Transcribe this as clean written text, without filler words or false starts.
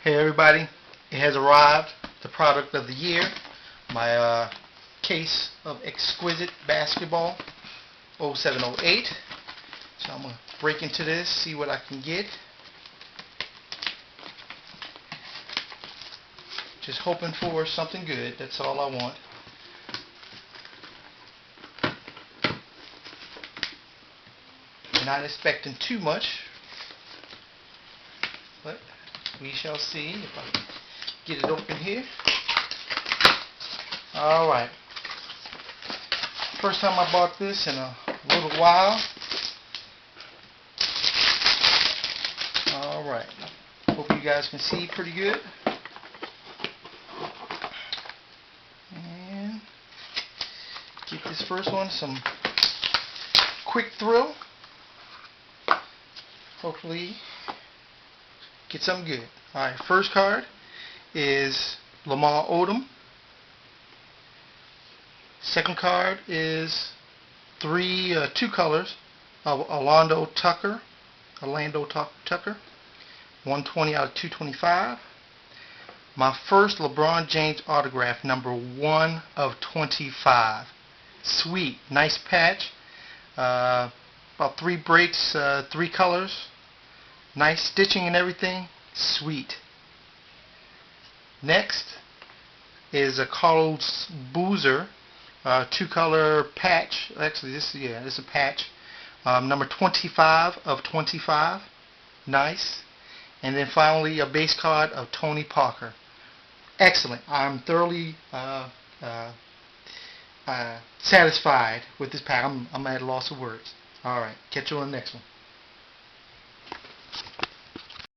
Hey everybody, it has arrived, the product of the year, my case of Exquisite basketball 0708. So I'm going to break into this, see what I can get. Just hoping for something good, that's all I want. Not expecting too much, but we shall see if I can get it open here. Alright. First time I bought this in a little while. Alright. Hope you guys can see pretty good. And get this first one some quick thrill. Hopefully get something good. Alright, first card is Lamar Odom. Second card is two colors of Orlando Tucker. 120 out of 225. My first LeBron James autograph, number 1 of 25. Sweet, nice patch. About 3 breaks, 3 colors. Nice stitching and everything. Sweet. Next is a Carlos Boozer 2-color patch. Actually, this is a patch. Number 25 of 25. Nice. And then finally a base card of Tony Parker. Excellent. I'm thoroughly satisfied with this pack. I'm at a loss of words. Alright, catch you on the next one.